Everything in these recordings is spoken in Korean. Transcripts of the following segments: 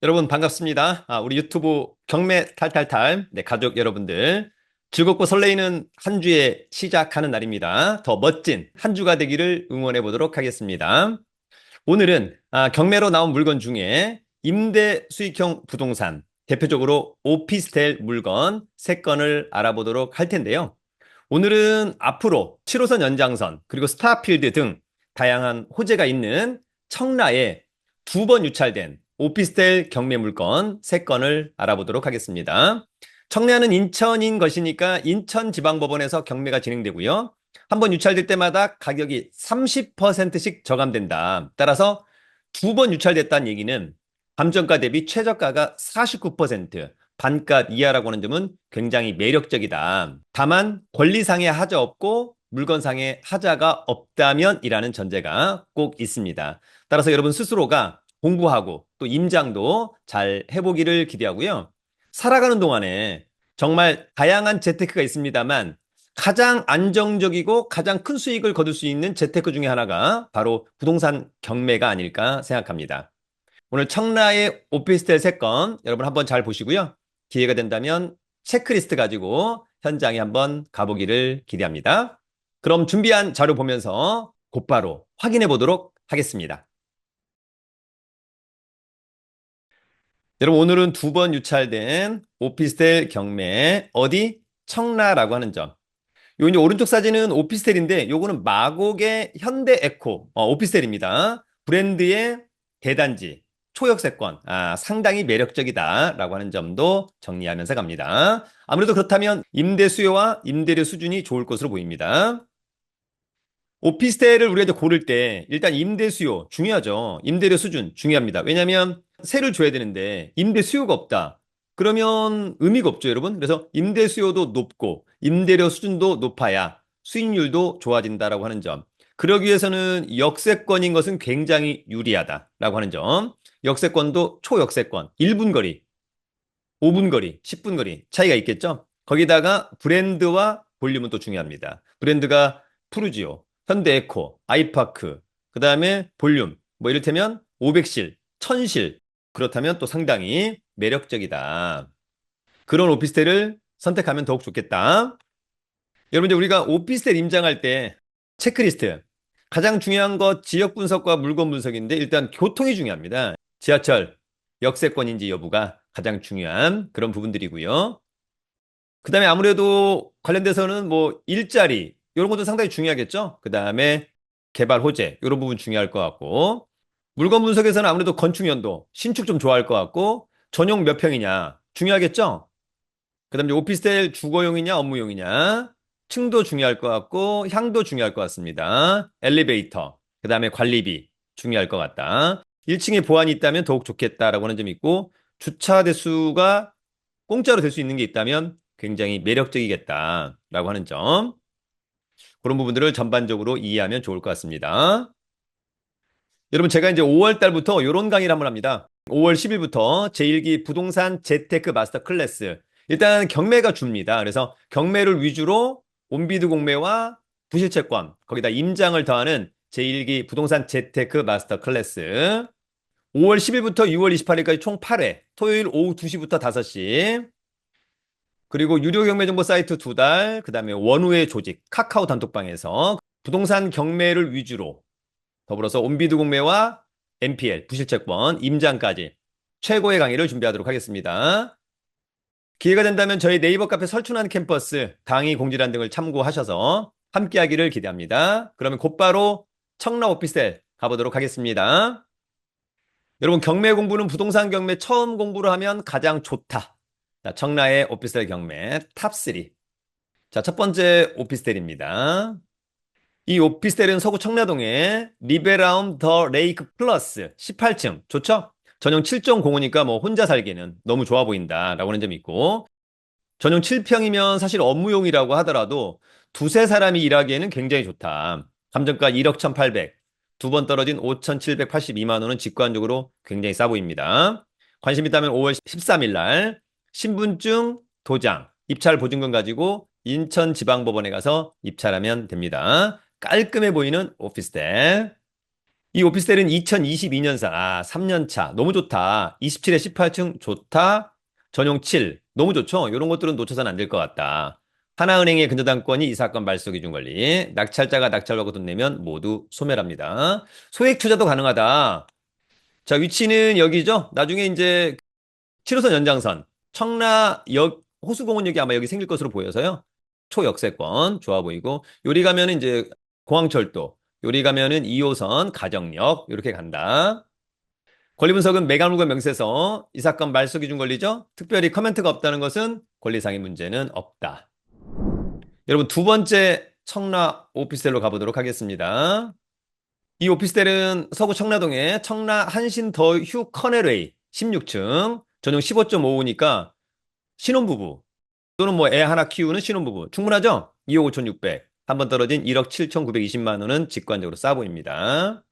여러분 반갑습니다. 우리 유튜브 경매 탈탈탈 가족 여러분들 즐겁고 설레이는 한 주의 시작하는 날입니다. 더 멋진 한 주가 되기를 응원해 보도록 하겠습니다. 오늘은 경매로 나온 물건 중에 임대 수익형 부동산 대표적으로 오피스텔 물건 3건을 알아보도록 할 텐데요. 오늘은 앞으로 7호선 연장선 그리고 스타필드 등 다양한 호재가 있는 청라에 2번 유찰된 오피스텔 경매 물건 3건을 알아보도록 하겠습니다. 청라는 인천인 것이니까 인천지방법원에서 경매가 진행되고요. 한번 유찰될 때마다 가격이 30%씩 저감된다. 따라서 2번 유찰됐다는 얘기는 감정가 대비 최저가가 49%, 반값 이하라고 하는 점은 굉장히 매력적이다. 다만 권리상의 하자 없고 물건상의 하자가 없다면 이라는 전제가 꼭 있습니다. 따라서 여러분 스스로가 공부하고 또 임장도 잘 해보기를 기대하고요. 살아가는 동안에 정말 다양한 재테크가 있습니다만 가장 안정적이고 가장 큰 수익을 거둘 수 있는 재테크 중에 하나가 바로 부동산 경매가 아닐까 생각합니다. 오늘 청라의 오피스텔 3건 여러분 한번 잘 보시고요. 기회가 된다면 체크리스트 가지고 현장에 한번 가보기를 기대합니다. 그럼 준비한 자료 보면서 곧바로 확인해 보도록 하겠습니다. 여러분 오늘은 2번 유찰된 오피스텔 경매 어디? 청라라고 하는 점. 요 이제 오른쪽 사진은 오피스텔인데 요거는 마곡의 현대 에코 오피스텔입니다. 브랜드의 대단지 초역세권 상당히 매력적이다라고 하는 점도 정리하면서 갑니다. 아무래도 그렇다면 임대 수요와 임대료 수준이 좋을 것으로 보입니다. 오피스텔을 우리가 이제 고를 때 일단 임대 수요 중요하죠. 임대료 수준 중요합니다. 왜냐하면 세를 줘야 되는데 임대 수요가 없다. 그러면 의미가 없죠, 여러분. 그래서 임대 수요도 높고 임대료 수준도 높아야 수익률도 좋아진다라고 하는 점. 그러기 위해서는 역세권인 것은 굉장히 유리하다라고 하는 점. 역세권도 초역세권, 1분 거리, 5분 거리, 10분 거리 차이가 있겠죠? 거기다가 브랜드와 볼륨은 또 중요합니다. 브랜드가 푸르지오, 현대에코, 아이파크, 그 다음에 볼륨, 뭐 이를테면 500실, 1000실, 그렇다면 또 상당히 매력적이다. 그런 오피스텔을 선택하면 더욱 좋겠다. 여러분, 이제 우리가 오피스텔 임장할 때 체크리스트. 가장 중요한 것 지역 분석과 물건 분석인데 일단 교통이 중요합니다. 지하철, 역세권인지 여부가 가장 중요한 그런 부분들이고요. 그 다음에 아무래도 관련돼서는 뭐 일자리, 이런 것도 상당히 중요하겠죠. 그 다음에 개발 호재, 이런 부분 중요할 것 같고. 물건 분석에서는 아무래도 건축 연도, 신축 좀 좋아할 것 같고, 전용 몇 평이냐, 중요하겠죠. 그 다음에 오피스텔 주거용이냐, 업무용이냐, 층도 중요할 것 같고, 향도 중요할 것 같습니다. 엘리베이터, 그 다음에 관리비, 중요할 것 같다. 1층에 보안이 있다면 더욱 좋겠다라고 하는 점이 있고, 주차 대수가 공짜로 될 수 있는 게 있다면 굉장히 매력적이겠다라고 하는 점. 그런 부분들을 전반적으로 이해하면 좋을 것 같습니다. 여러분, 제가 이제 5월 달부터 이런 강의를 한번 합니다. 5월 10일부터 제1기 부동산 재테크 마스터 클래스. 일단 경매가 줍니다. 그래서 경매를 위주로 온비드 공매와 부실채권, 거기다 임장을 더하는 제1기 부동산 재테크 마스터 클래스. 5월 10일부터 6월 28일까지 총 8회, 토요일 오후 2시부터 5시. 그리고 유료 경매 정보 사이트 2달, 그 다음에 원우의 조직, 카카오 단톡방에서 부동산 경매를 위주로 더불어서 온비드 공매와 NPL, 부실채권, 임장까지 최고의 강의를 준비하도록 하겠습니다. 기회가 된다면 저희 네이버 카페 설춘한 캠퍼스 강의 공지란 등을 참고하셔서 함께하기를 기대합니다. 그러면 곧바로 청라 오피스텔 가보도록 하겠습니다. 여러분 경매 공부는 부동산 경매 처음 공부를 하면 가장 좋다. 자, 청라의 오피스텔 경매 탑3. 자, 첫 번째 오피스텔입니다. 이 오피스텔은 서구 청라동에 리베라움 더 레이크 플러스 18층. 좋죠? 전용 7.05니까 뭐 혼자 살기는 너무 좋아 보인다라고 하는 점이 있고 전용 7평이면 사실 업무용이라고 하더라도 두세 사람이 일하기에는 굉장히 좋다. 감정가 1억 1,800. 두 번 떨어진 5,782만 원은 직관적으로 굉장히 싸 보입니다. 관심 있다면 5월 13일 날 신분증, 도장, 입찰 보증금 가지고 인천지방법원에 가서 입찰하면 됩니다. 깔끔해 보이는 오피스텔. 이 오피스텔은 2022년산. 3년 차. 너무 좋다. 27에 18층 좋다. 전용 7. 너무 좋죠? 이런 것들은 놓쳐서는 안 될 것 같다. 하나은행의 근저당권이 이 사건 말소 기준 권리. 낙찰자가 낙찰받고 돈 내면 모두 소멸합니다. 소액 투자도 가능하다. 자, 위치는 여기죠? 나중에 이제 7호선 연장선. 청라역, 호수공원역이 아마 여기 생길 것으로 보여서요. 초역세권 좋아 보이고, 요리 가면은 이제 공항철도, 요리 가면은 2호선 가정역 이렇게 간다. 권리 분석은 매각물건 명세서. 이 사건 말소 기준 권리죠. 특별히 커멘트가 없다는 것은 권리상의 문제는 없다. 여러분, 두 번째 청라 오피스텔로 가보도록 하겠습니다. 이 오피스텔은 서구 청라동에 청라 한신 더 휴 커넬웨이 16층 전용 15.5호니까 신혼부부 또는 뭐 애 하나 키우는 신혼부부 충분하죠? 2억 5,600. 한 번 떨어진 1억 7,920만 원은 직관적으로 싸 보입니다.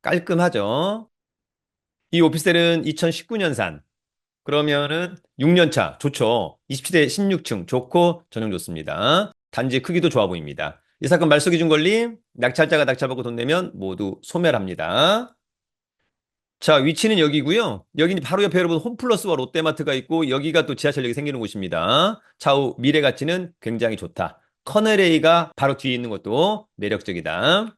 깔끔하죠? 이 오피스텔은 2019년산. 그러면은 6년 차 좋죠. 27대 16층 좋고 전용 좋습니다. 단지 크기도 좋아 보입니다. 이 사건 말소 기준 권리 낙찰자가 낙찰받고 돈 내면 모두 소멸합니다. 자, 위치는 여기고요. 여기 바로 옆에 여러분 홈플러스와 롯데마트가 있고 여기가 또 지하철역이 생기는 곳입니다. 차후 미래 가치는 굉장히 좋다. 커널레이가 바로 뒤에 있는 것도 매력적이다.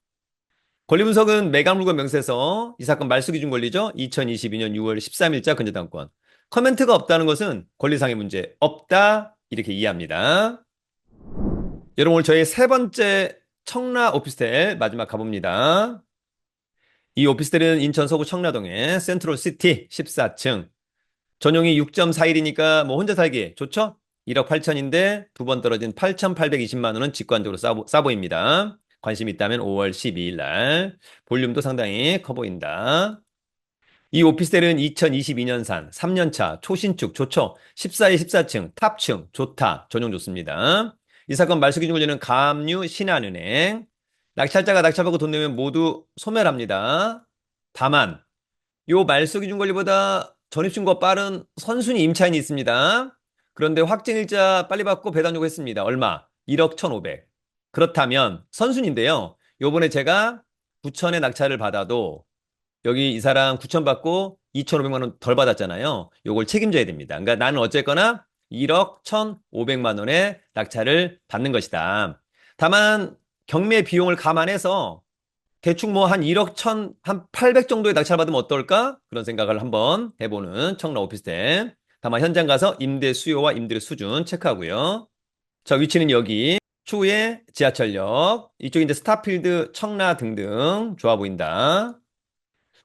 권리 분석은 매각물건 명세서. 이 사건 말소 기준 권리죠. 2022년 6월 13일자 근저당권. 커멘트가 없다는 것은 권리상의 문제 없다. 이렇게 이해합니다. 여러분 오늘 저희 세 번째 청라 오피스텔 마지막 가봅니다. 이 오피스텔은 인천 서구 청라동의 센트럴시티 14층. 전용이 6.41이니까 뭐 혼자 살기 좋죠? 1억 8천인데 두 번 떨어진 8,820만 원은 직관적으로 싸 보입니다. 관심 있다면 5월 12일 날. 볼륨도 상당히 커 보인다. 이 오피스텔은 2022년산 3년차 초신축 좋죠? 14에 14층 탑층 좋다. 전용 좋습니다. 이 사건 말소 기준 권리는 가압류 신한은행. 낙찰자가 낙찰받고 돈 내면 모두 소멸합니다. 다만 요 말소 기준 권리보다 전입신고가 빠른 선순위 임차인이 있습니다. 그런데 확정일자 빨리 받고 배당 요구했습니다. 얼마? 1억 1,500. 그렇다면 선순위인데요. 요번에 제가 9천에 낙찰을 받아도 여기 이 사람 9천 받고 2,500만 원 덜 받았잖아요. 요걸 책임져야 됩니다. 그러니까 나는 어쨌거나 1억 1,500만 원의 낙찰을 받는 것이다. 다만 경매 비용을 감안해서 대충 뭐 한 1억 1,000, 한 800 정도의 낙찰 받으면 어떨까? 그런 생각을 한번 해보는 청라 오피스텔. 다만 현장 가서 임대 수요와 임대 수준 체크하고요. 자, 위치는 여기. 추후에 지하철역. 이쪽에 이제 스타필드, 청라 등등 좋아 보인다.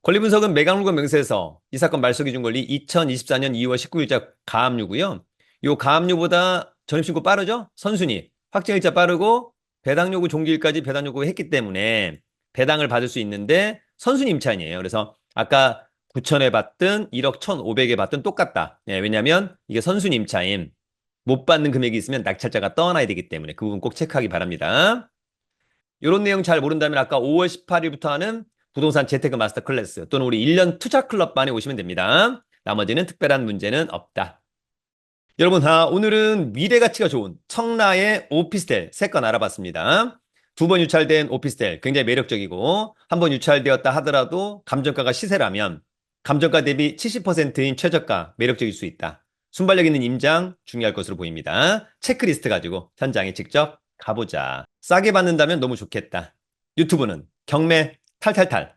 권리 분석은 매각물건 명세서. 이 사건 말소 기준 권리 2024년 2월 19일자 가압류고요. 요 가압류보다 전입신고 빠르죠? 선순위. 확정일자 빠르고 배당 요구 종기일까지 배당 요구했기 때문에 배당을 받을 수 있는데 선순위 임차인이에요. 그래서 아까 9천에 받든 1억 1,500에 받든 똑같다. 왜냐하면 이게 선순위 임차인. 못 받는 금액이 있으면 낙찰자가 떠나야 되기 때문에 그 부분 꼭 체크하기 바랍니다. 이런 내용 잘 모른다면 아까 5월 18일부터 하는 부동산 재테크 마스터 클래스 또는 우리 1년 투자 클럽반에 오시면 됩니다. 나머지는 특별한 문제는 없다. 여러분, 오늘은 미래 가치가 좋은 청라의 오피스텔 3건 알아봤습니다. 두 번 유찰된 오피스텔 굉장히 매력적이고 한 번 유찰되었다 하더라도 감정가가 시세라면 감정가 대비 70%인 최저가 매력적일 수 있다. 순발력 있는 임장 중요할 것으로 보입니다. 체크리스트 가지고 현장에 직접 가보자. 싸게 받는다면 너무 좋겠다. 유튜브는 경매 탈탈탈.